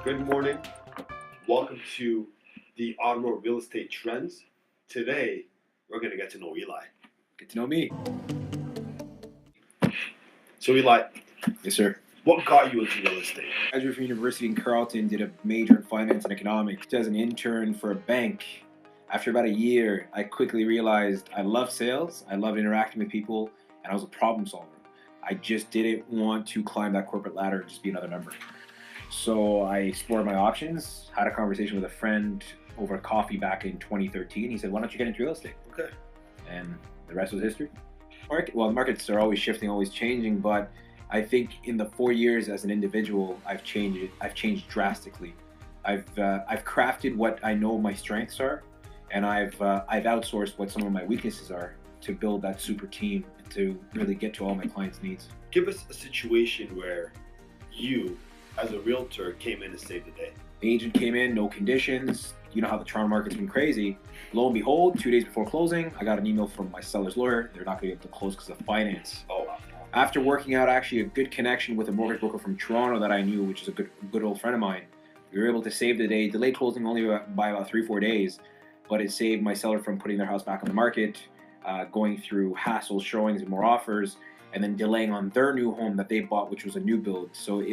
Good morning. Welcome to the Ottawa Real Estate Trends. Today, we're going to get to know Eli. Get to know me. So, Eli, Yes, sir. what got you into real estate? I graduated from university in Carleton, did a major in finance and economics. As an intern for a bank, after about a year, I quickly realized I love sales, I love interacting with people, and I was a problem solver. I just didn't want to climb that corporate ladder and just be another number. So I explored my options, had a conversation with a friend over coffee back in 2013. He said, why don't you get into real estate? Okay. And the rest was history. Well, the markets are always shifting, always changing, but I think in the 4 years as an individual, I've changed drastically. I've crafted what I know my strengths are, and I've outsourced what some of my weaknesses are to build that super team and to really get to all my clients' needs. Give us a situation where you, as a realtor, came in to save the day. The agent came in, no conditions. You know how the Toronto market's been crazy. Lo and behold, 2 days before closing, I got an email from my seller's lawyer. They're not going to be able to close because of finance. Oh, wow. After working out actually a good connection with a mortgage broker from Toronto that I knew, which is a good old friend of mine, we were able to save the day, delay closing only by about 3-4 days, but it saved my seller from putting their house back on the market, going through hassles, showings, and more offers, and then delaying on their new home that they bought, which was a new build. So it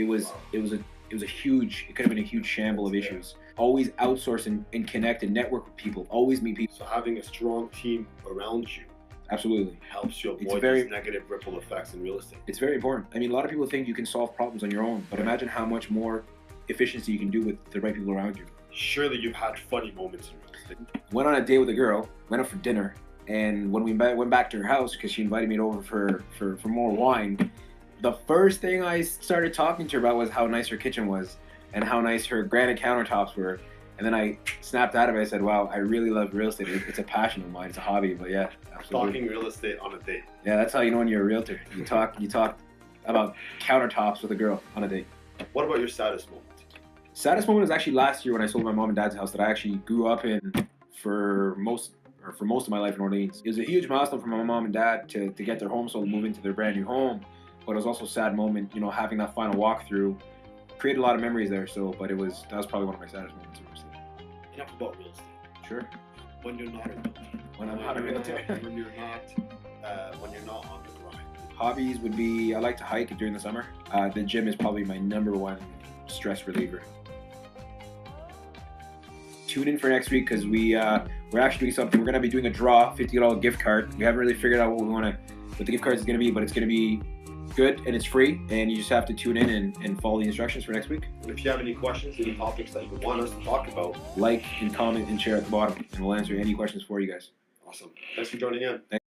could have been a huge shamble of issues. Always outsource and connect and network with people. Always meet people. So having a strong team around you Absolutely. helps you avoid these negative ripple effects in real estate. It's very important. I mean, a lot of people think you can solve problems on your own, but imagine how much more efficiency you can do with the right people around you. Surely you've had funny moments in real estate. Went on a date with a girl, went out for dinner, and when we went back to her house, because she invited me over for more wine, the first thing I started talking to her about was how nice her kitchen was and how nice her granite countertops were. And then I snapped out of it. I said, wow, I really love real estate. It's a passion of mine. It's a hobby, but yeah, absolutely. Talking real estate on a date. Yeah, that's how you know when you're a realtor. You talk about countertops with a girl on a date. What about your saddest moment? Saddest moment was actually last year when I sold my mom and dad's house that I actually grew up in for most of my life in Orleans. It was a huge milestone for my mom and dad to get their home sold and move into their brand new home. But it was also a sad moment, you know, having that final walkthrough. Created a lot of memories there, but that was probably one of my saddest moments in real estate. Enough about real estate. Sure. When you're not a realtor. When I'm not a realtor. When you're not on the grind. Hobbies would be, I like to hike during the summer. The gym is probably my #1 stress reliever. Tune in for next week because we're actually doing something. We're gonna be doing a draw, $50 gift card. We haven't really figured out what the gift card is gonna be, but it's gonna be good and it's free, and you just have to tune in and follow the instructions for next week. And if you have any questions, any topics that you want us to talk about, like and comment and share at the bottom, and we'll answer any questions for you guys. Awesome. Thanks for joining in. Thanks.